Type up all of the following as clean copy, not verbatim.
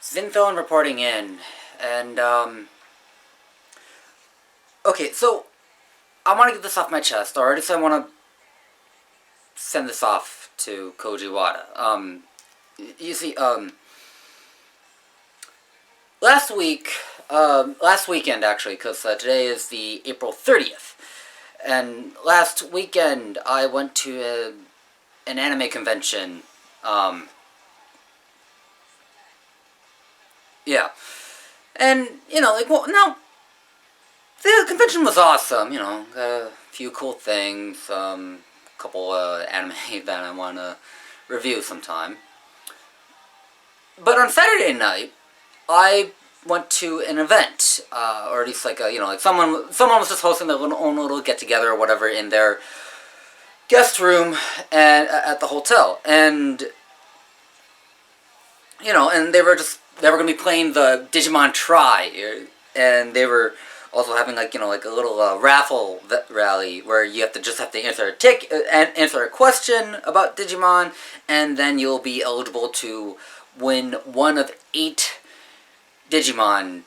Zinfilin reporting in, and, okay, so, I want to get this off my chest, or at least I want to send this off to Kouji Wada. You see, last weekend, actually, because today is the April 30th, and last weekend I went to an anime convention, yeah, and, you know, like, well, now, the convention was awesome, you know, got a few cool things, a couple anime that I want to review sometime. But on Saturday night, I went to an event, or at least like you know, like someone was just hosting their own little get together or whatever in their guest room and at the hotel, and you know, and they were going to be playing the Digimon Try, and they were also having like, you know, like a little raffle rally where you have to answer a question about Digimon, and then you'll be eligible to win one of 8 Digimon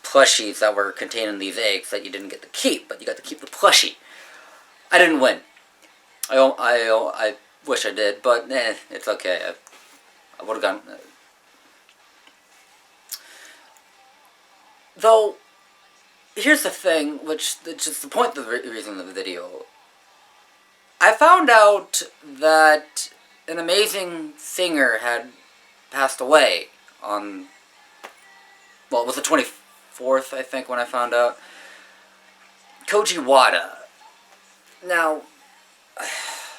plushies that were contained in these eggs that you didn't get to keep, but you got to keep the plushie. I didn't win. I wish I did, but it's okay. I would have gotten. Though, here's the thing, which is the point of the reason of the video. I found out that an amazing singer had passed away on, well, it was the 24th, I think, when I found out. Kouji Wada. Now,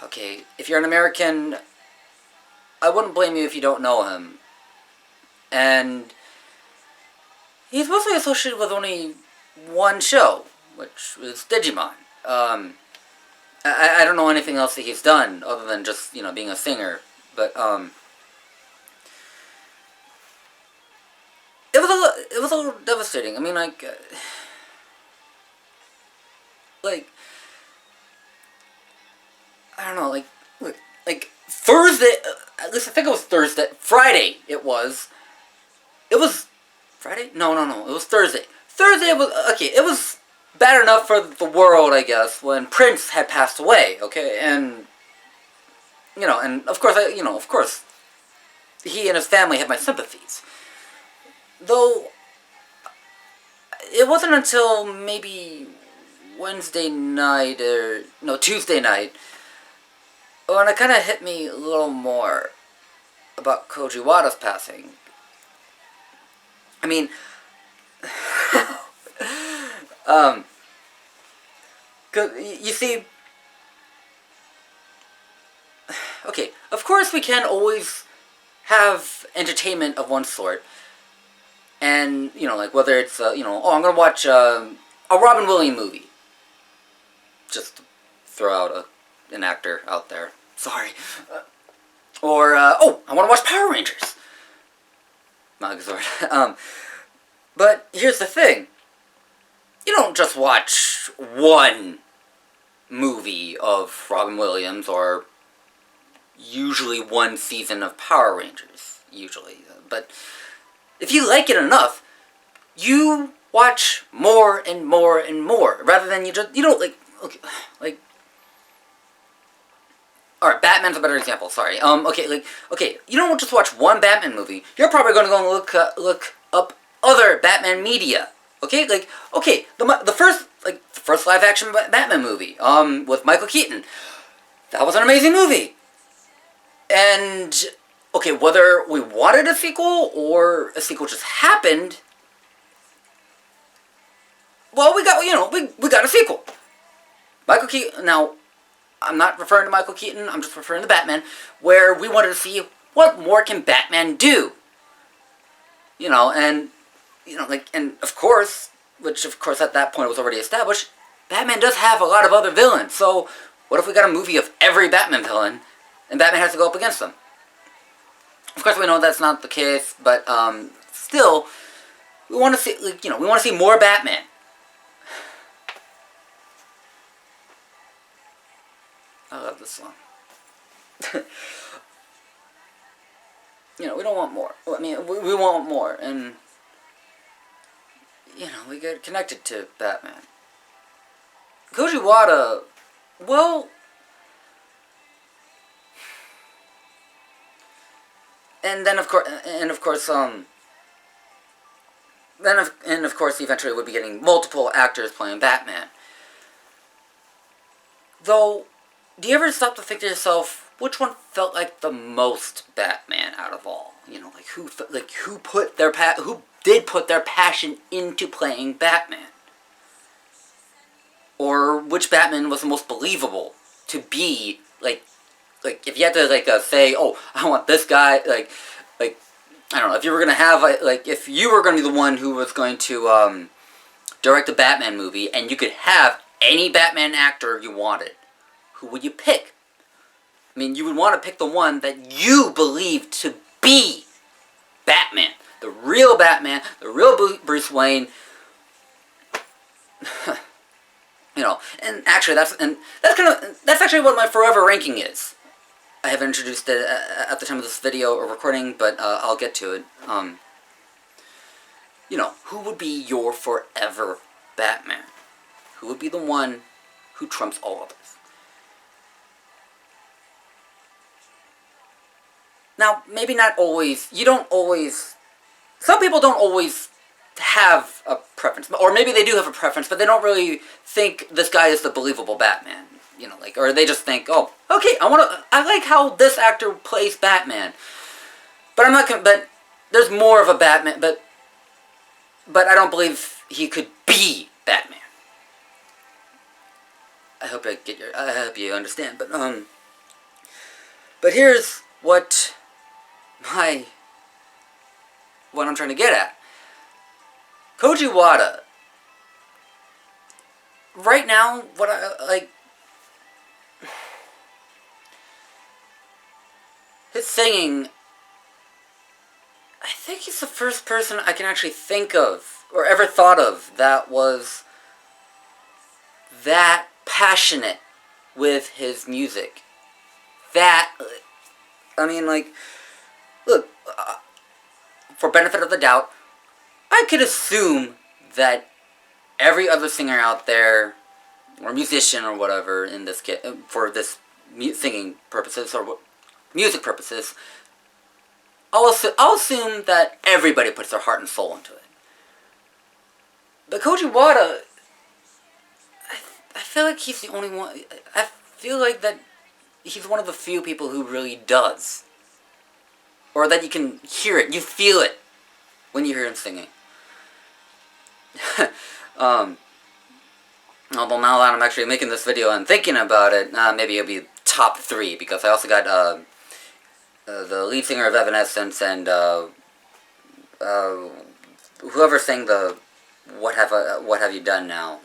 okay, if you're an American, I wouldn't blame you if you don't know him. And he's mostly associated with only one show, which was Digimon. I don't know anything else that he's done other than just, you know, being a singer. But it was a little devastating. I mean, like I don't know, like Thursday. At least I think it was Thursday. Friday. It was Friday. No. It was Thursday. Thursday was okay. It was bad enough for the world, I guess, when Prince had passed away. Okay, and you know, and of course, he and his family had my sympathies. Though, it wasn't until maybe Tuesday night, when it kind of hit me a little more about Kouji Wada's passing. I mean, cause you see, okay, of course we can always have entertainment of one sort. And, you know, like, whether it's, you know, oh, I'm going to watch a Robin Williams movie. Just to throw out an actor out there. Sorry. Or, oh, I want to watch Power Rangers. Megazord. But here's the thing. You don't just watch one movie of Robin Williams, or usually one season of Power Rangers. Usually. But if you like it enough, you watch more and more and more, rather than you don't, like, okay, like, alright, Batman's a better example, sorry, okay, you don't just watch one Batman movie, you're probably going to go and look up other Batman media, okay, like, okay, the first live-action Batman movie, with Michael Keaton, that was an amazing movie, and okay, whether we wanted a sequel or a sequel just happened, well, we got a sequel. Michael Keaton, now, I'm not referring to Michael Keaton, I'm just referring to Batman, where we wanted to see what more can Batman do. You know, and, you know, like, and of course, which of course at that point was already established, Batman does have a lot of other villains, so what if we got a movie of every Batman villain, and Batman has to go up against them? Of course, we know that's not the case, but still, we want to see, like, you know, we want to see more Batman. I love this song. You know, we don't want more. I mean, we want more, and you know, we get connected to Batman. Kouji Wada, well, and then of course, eventually would be getting multiple actors playing Batman. Though, do you ever stop to think to yourself, which one felt like the most Batman out of all? You know, like who did put their passion into playing Batman? Or which Batman was the most believable to be, like if you had to, say, oh, I want this guy, I don't know, if you were going to have, if you were going to be the one who was going to, direct a Batman movie, and you could have any Batman actor you wanted, who would you pick? I mean, you would want to pick the one that you believed to be Batman. The real Batman, the real Bruce Wayne. You know, and actually that's actually what my forever ranking is. I haven't introduced it at the time of this video or recording, but I'll get to it. You know, who would be your forever Batman? Who would be the one who trumps all others? Now, maybe not always. Some people don't always have a preference, or maybe they do have a preference, but they don't really think this guy is the believable Batman. You know, or they just think, oh, okay, I like how this actor plays Batman, but there's more of a Batman, but I don't believe he could be Batman. I hope you understand, but here's what I'm trying to get at. Kouji Wada. Right now, his singing, I think he's the first person I can actually think of, or ever thought of, that was that passionate with his music. Look, for benefit of the doubt, I could assume that every other singer out there, or musician or whatever, in this for this singing purposes or music purposes, I'll assume that everybody puts their heart and soul into it. But Kouji Wada, I feel like he's the only one. I feel like that he's one of the few people who really does, or that you can hear it, you feel it when you hear him singing. Although now that I'm actually making this video and thinking about it, maybe it'll be top 3, because I also got the lead singer of Evanescence and whoever sang the What Have You Done Now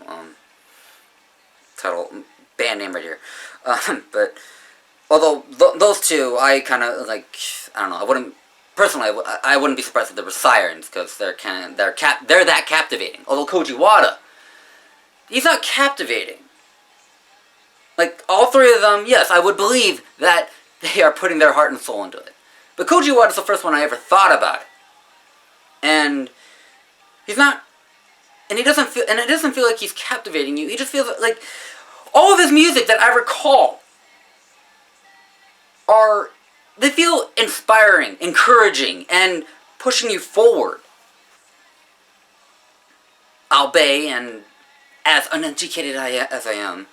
title, band name right here. But although those two, I kind of I don't know. I wouldn't be surprised if there were sirens, because they're that captivating. Although Kouji Wada, he's not captivating. Like, all 3 of them, yes, I would believe that they are putting their heart and soul into it. But Kouji Wada is the first one I ever thought about it. And he's not, and it doesn't feel like he's captivating you. He just feels like all of his music that I recall they feel inspiring, encouraging, and pushing you forward. Albeit, and as uneducated as I am,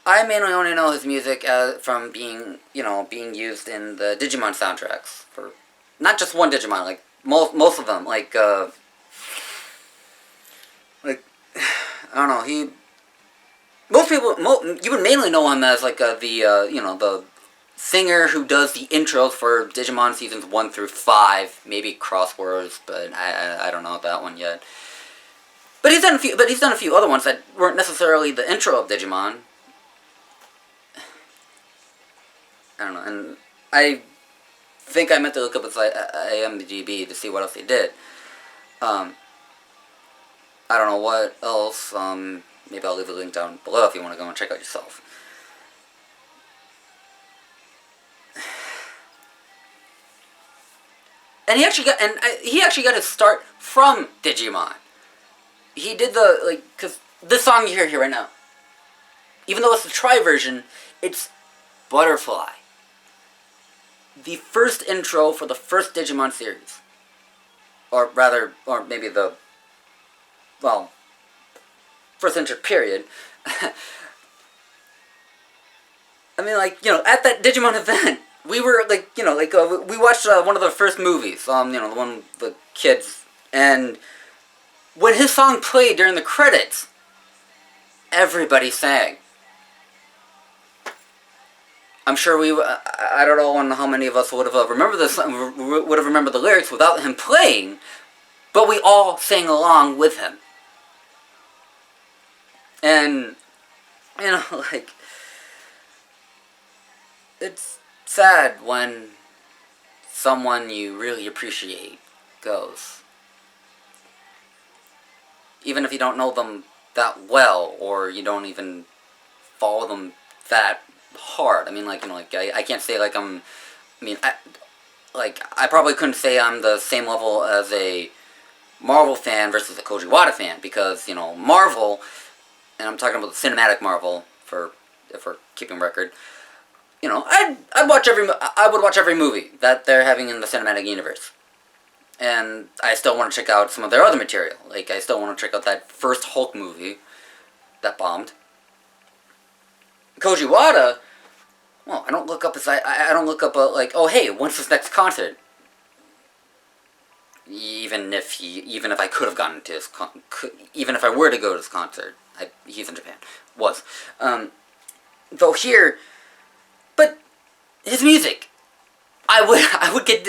I mainly only know his music from being used in the Digimon soundtracks, for not just one Digimon, like most of them, I don't know, you would mainly know him as the singer who does the intros for Digimon seasons 1 through 5, maybe Crosswords, but I don't know that one yet. But he's done a few other ones that weren't necessarily the intro of Digimon. I don't know, and I think I meant to look up his IMDb to see what else he did. I don't know what else. maybe I'll leave a link down below if you want to go and check out yourself. And he actually got his start from Digimon. He did because this song you hear here right now, even though it's the Tri version, it's Butterfly. The first intro for the first Digimon series. Or maybe the, well, first intro period. I mean, at that Digimon event, we were, we watched one of the first movies, the one with the kids, and when his song played during the credits, everybody sang. I'm sure I don't know how many of us would have remembered the lyrics without him playing, but we all sang along with him. And, it's sad when someone you really appreciate goes. Even if you don't know them that well, or you don't even follow them that hard. I mean, I can't say I probably couldn't say I'm the same level as a Marvel fan versus a Kouji Wada fan, because, Marvel, and I'm talking about the cinematic Marvel, if we're keeping record, I would watch every movie that they're having in the cinematic universe. And I still want to check out some of their other material. I still want to check out that first Hulk movie that bombed. Kouji Wada, well, I don't look up oh hey, when's this next concert? Even if I could have gotten to his even if I were to go to this concert, he's in Japan. Though here, but his music, I would get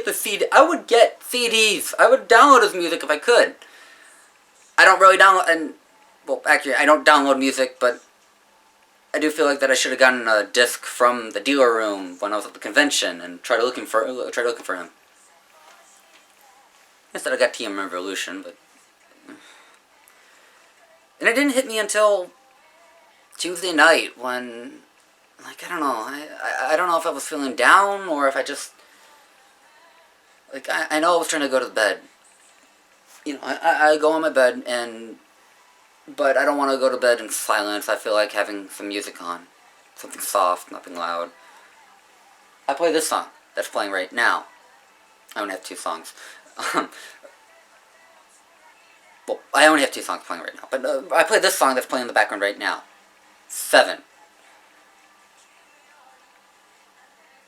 the CD. I would get CDs. I would download his music if I could. I don't really I don't download music, but I do feel like that I should have gotten a disc from the dealer room when I was at the convention and tried looking for him. Instead, I got TM Revolution, but and it didn't hit me until Tuesday night when, I don't know, I don't know if I was feeling down or if I just, I know I was trying to go to bed. I go on my bed but I don't want to go to bed in silence. I feel like having some music on. Something soft, nothing loud. I play this song that's playing right now. I only have 2 songs. Well, I only have 2 songs playing right now. But I play this song that's playing in the background right now. 7.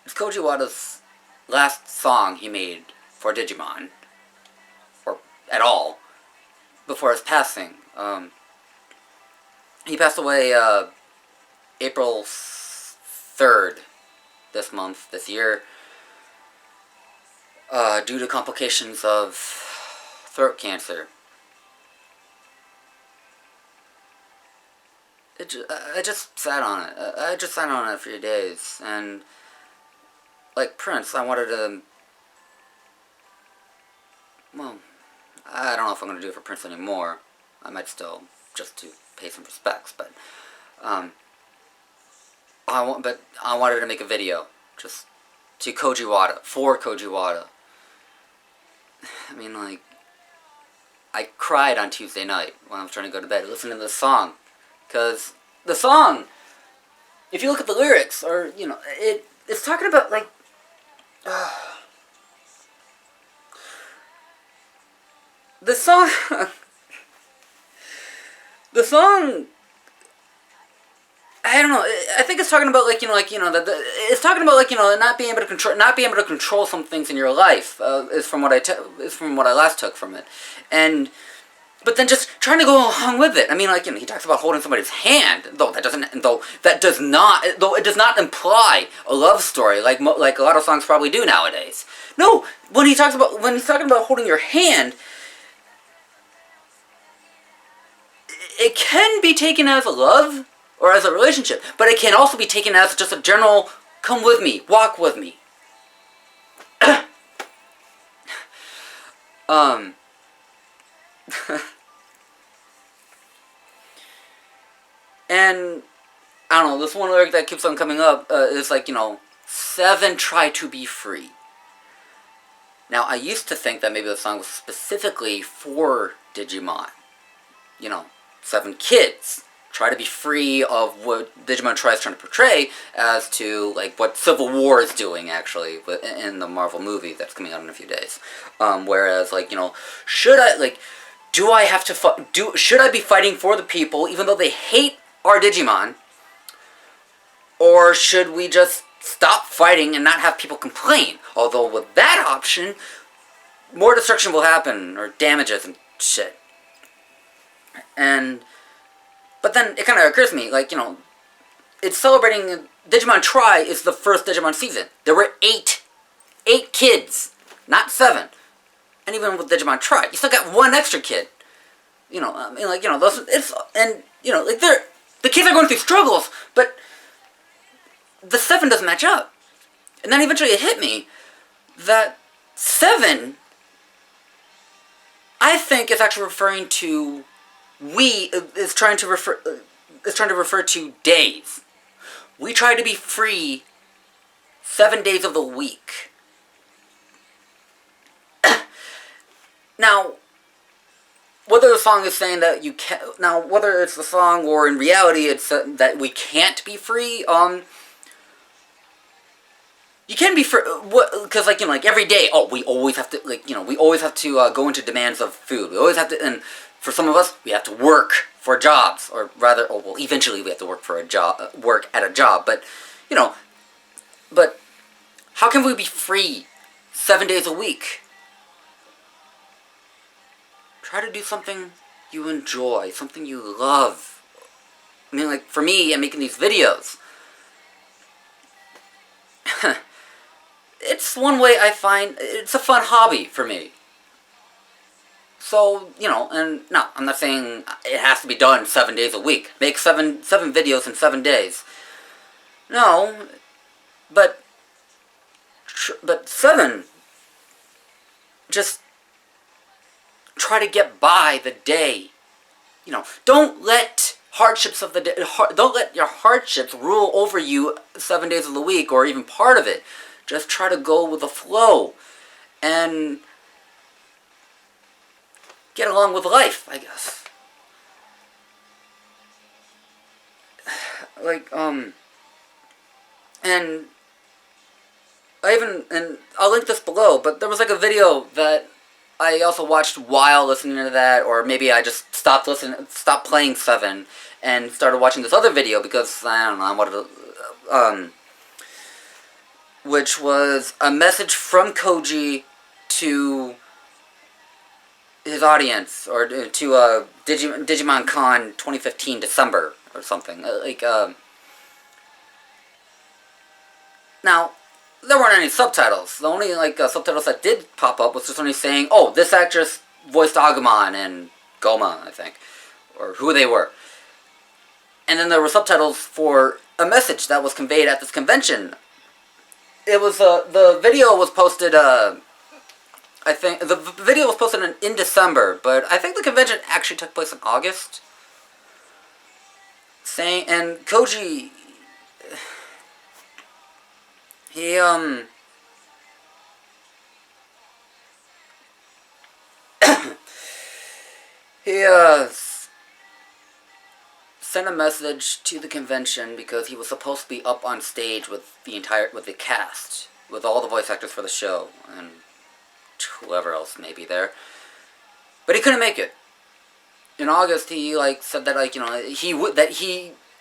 It's Kouji Wada's last song he made for Digimon. Or at all. Before his passing. He passed away April 3rd this year, due to complications of throat cancer. I just sat on it. I just sat on it a few days, and like Prince, I wanted to. Well, I don't know if I'm gonna do it for Prince anymore. I might still, just to pay some respects, but I wanted to make a video just to Kouji Wada, for Kouji Wada. I mean, I cried on Tuesday night when I was trying to go to bed listening to this song, because the song, if you look at the lyrics, or it's talking about the song. The song, I don't know. I think it's talking about it's talking about not being able to control some things in your life. Is from what I last took from it, but then just trying to go along with it. I mean, he talks about holding somebody's hand, though it does not imply a love story like a lot of songs probably do nowadays. No, when he's talking about holding your hand, it can be taken as a love or as a relationship, but it can also be taken as just a general, come with me, walk with me. And I don't know, this one lyric that keeps on coming up is like, 7 try to be free. Now, I used to think that maybe the song was specifically for Digimon. 7 kids try to be free of what Digimon tries trying to portray as to, like, what Civil War is doing, actually, in the Marvel movie that's coming out in a few days. Whereas, like, should I, like, should I be fighting for the people, even though they hate our Digimon? Or should we just stop fighting and not have people complain? Although with that option, more destruction will happen, or damages and shit. But then it kind of occurs to me, like, it's celebrating, Digimon Tri is the first Digimon season. There were 8 kids, not 7. And even with Digimon Tri, you still got 1 extra kid. Those, the kids are going through struggles, but the 7 doesn't match up. And then eventually it hit me that 7, I think, is actually referring to is trying to refer to days. We try to be free 7 days of the week. Now, whether the song is saying that you can't, now whether it's the song or in reality it's that we can't be free, you can be free, because like every day, we always have to, we always have to go into demands of food. We always have to, and for some of us, we have to work for jobs, or rather, eventually we have to work for a job, work at a job, but, but how can we be free 7 days a week? Try to do something you enjoy, something you love. I mean, like, for me, I'm making these videos. It's one way I find, it's a fun hobby for me. So, and no, I'm not saying it has to be done 7 days a week. Make seven videos in 7 days. No, but 7, just try to get by the day. Don't let hardships of the day, don't let your hardships rule over you 7 days of the week, or even part of it. Just try to go with the flow, and get along with life, I guess. And I'll link this below, but there was like a video that I also watched while listening to that, or maybe I just stopped playing 7, and started watching this other video because, I don't know, I wanted to, which was a message from Kouji to his audience, or to Digimon Con 2015 December or something. Now, there weren't any subtitles. The only subtitles that did pop up was just only saying, "Oh, this actress voiced Agumon and Goma," I think, or who they were. And then there were subtitles for a message that was conveyed at this convention. It was the video was posted. I think the video was posted in December, but I think the convention actually took place in August. And Kouji, he sent a message to the convention because he was supposed to be up on stage with the cast, with all the voice actors for the show, and whoever else may be there. But he couldn't make it. In August, he said that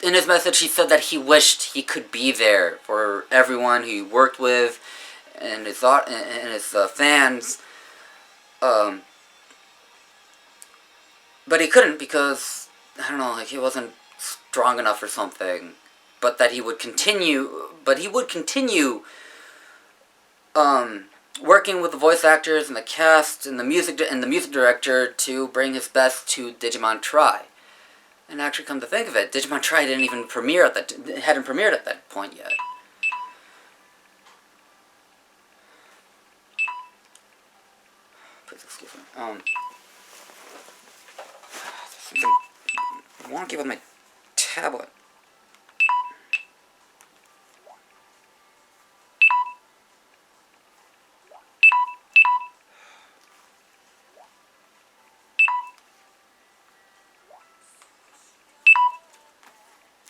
in his message he said that he wished he could be there for everyone he worked with and his fans. But he couldn't because, I don't know, he wasn't strong enough or something. But that he would continue. But he would continue working with the voice actors and the cast and the music director to bring his best to Digimon Tri. And actually, come to think of it, Digimon Tri hadn't premiered at that point yet. Please excuse me. Something wonky with my tablet?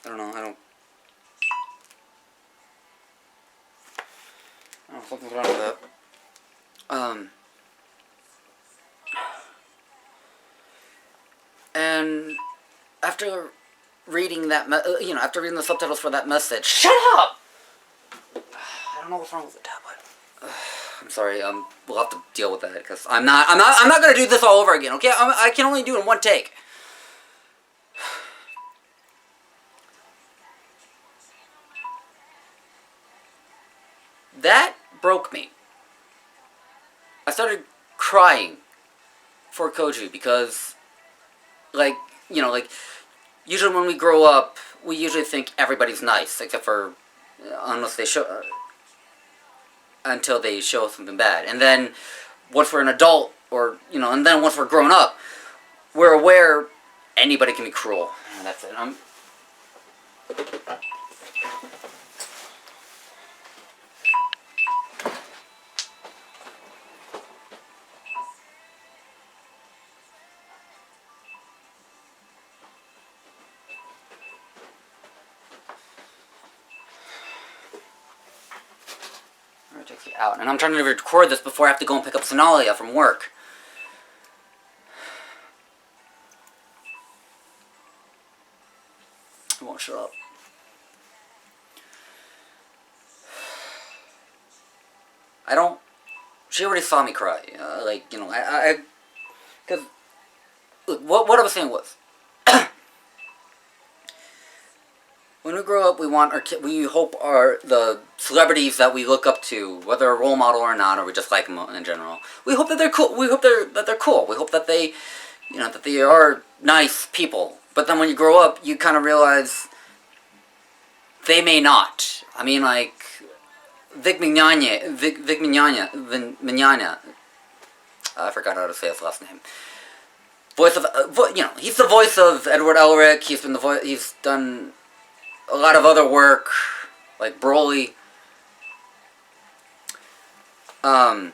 I don't know, I don't know, something's wrong with that. And after reading that, after reading the subtitles for that message, shut up! I don't know what's wrong with the tablet. I'm sorry. We'll have to deal with that because I'm not gonna do this all over again. Okay, I can only do it in one take. That broke me. I started crying for Kouji because, like, usually when we grow up, we usually think everybody's nice, except for, unless they show, until they show something bad. And then, once we're an adult, or, and then once we're grown up, we're aware anybody can be cruel. And that's it. Takes you out. And I'm trying to record this before I have to go and pick up Sonalia from work. I won't shut up. I don't... She already saw me cry. Because... Look, what I was saying was... When we grow up, we want our we hope the celebrities that we look up to, whether a role model or not, or we just like them in general. We hope that they're cool. We hope that they're cool. We hope that they, that they are nice people. But then when you grow up, you kind of realize they may not. I mean, like Vic Mignogna. I forgot how to say his last name. Voice of, he's the voice of Edward Elric. He's been the voice. He's done a lot of other work, like Broly. Hoped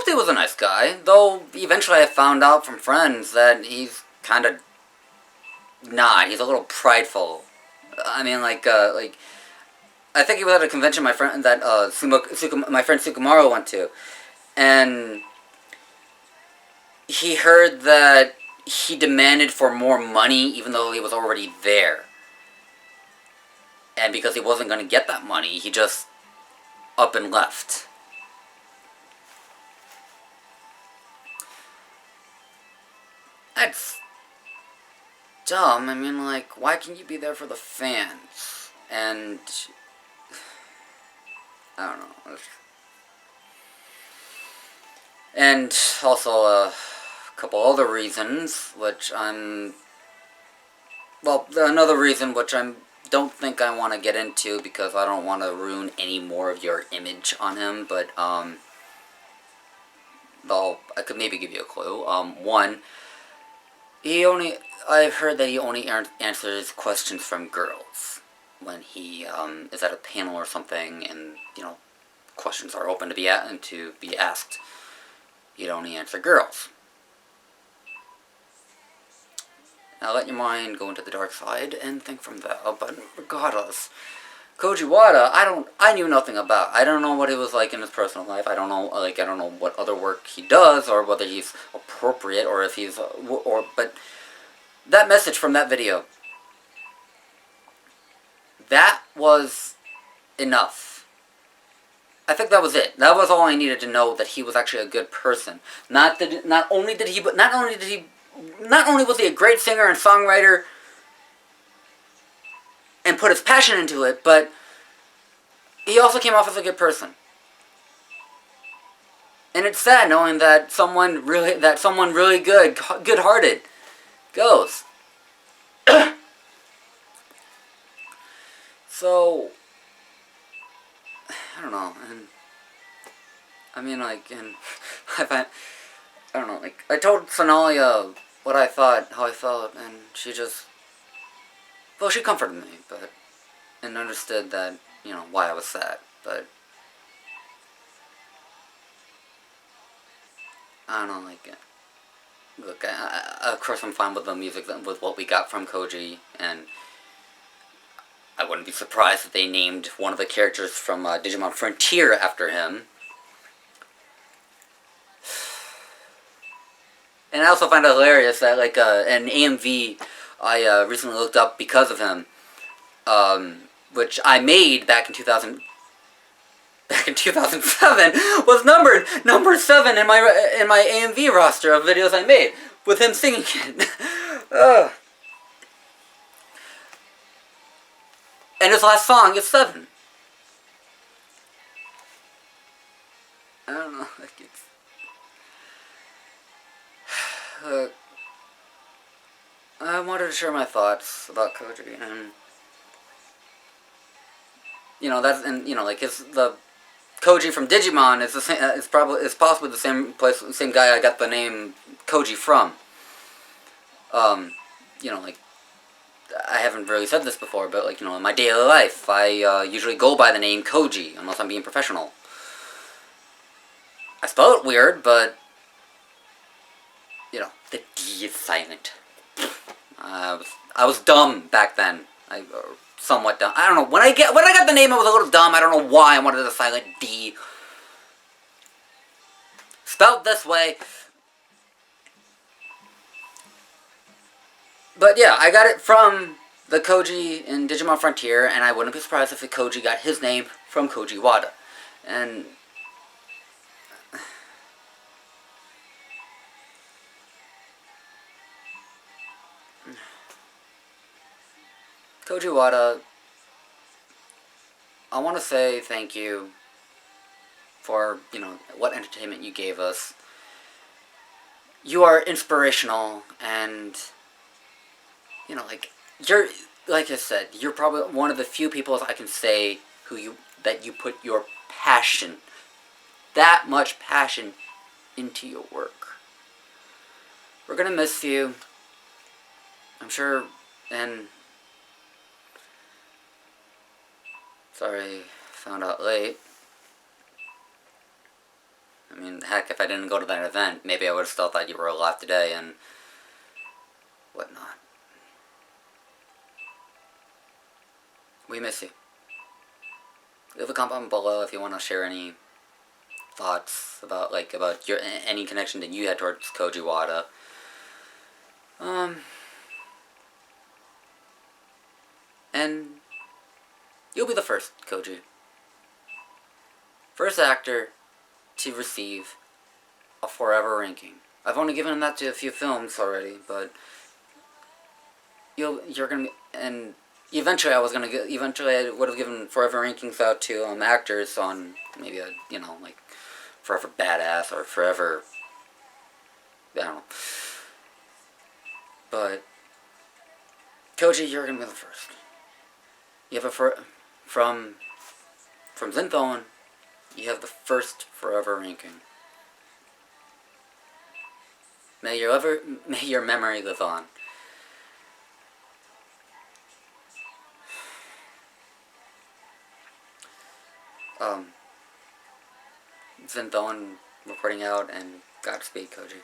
he was a nice guy, though eventually I found out from friends that he's kind of not. He's a little prideful. I mean, I think he was at a convention my friend my friend Sukumaru went to, and he heard that he demanded for more money even though he was already there. And because he wasn't going to get that money, he just up and left. That's dumb. I mean, why can't you be there for the fans? And I don't know. And also, a couple other reasons, which another reason which don't think I want to get into because I don't want to ruin any more of your image on him, but, well, I could maybe give you a clue. One, I've heard that he only answers questions from girls when he, is at a panel or something, and, questions are open to be asked. He'd only answer girls. Now let your mind go into the dark side and think from there. But regardless, Kouji Wada, I knew nothing about. I don't know what it was like in his personal life. I don't know, I don't know what other work he does or whether he's appropriate or if he's, but that message from that video, that was enough. I think that was it. That was all I needed to know, that he was actually a good person. Not only was he a great singer and songwriter and put his passion into it, but he also came off as a good person. And it's sad knowing that someone really good-hearted goes. So I don't know, and I mean, and I don't know, I told Sonalia, what I thought, how I felt, and she just, well, she comforted me, but, and understood that, you know, why I was sad, but, I don't know, like, look, of course I'm fine with the music, with what we got from Kouji, and I wouldn't be surprised if they named one of the characters from Digimon Frontier after him. And I also find it hilarious that, like, an AMV I recently looked up because of him, which I made back in 2007, was number 7 in my AMV roster of videos I made with him singing it. And his last song is 7. I don't know, like it's. I wanted to share my thoughts about Kouji, and you know that's, and you know, like the Kouji from Digimon is the same. Is possibly the same guy I got the name Kouji from. You know, like I haven't really said this before, but like, you know, in my daily life, I usually go by the name Kouji unless I'm being professional. I spell it weird, but you know, the D is silent. I was dumb back then. Somewhat dumb. I don't know. When I got the name, I was a little dumb. I don't know why I wanted a silent D. Spelled this way. But yeah, I got it from the Kouji in Digimon Frontier, and I wouldn't be surprised if the Kouji got his name from Kouji Wada. And Kouji Wada, I want to say thank you for, you know, what entertainment you gave us. You are inspirational, and you know, like like I said, you're probably one of the few people I can say that you put your passion, that much passion, into your work. We're gonna miss you, I'm sure, and sorry, found out late. I mean, heck, if I didn't go to that event, maybe I would have still thought you were alive today and whatnot. We miss you. Leave a comment below if you want to share any thoughts about your any connection that you had towards Kouji Wada. And you'll be the first, Kouji. First actor to receive a forever ranking. I've only given that to a few films already, but you're gonna be, and eventually I would have given forever rankings out to actors on maybe a, you know, like Forever Badass or Forever, I don't know. But Kouji, you're gonna be the first. You have from Zinthone, you have the first forever ranking. May your memory live on. Zinthone reporting out, and Godspeed, Kouji.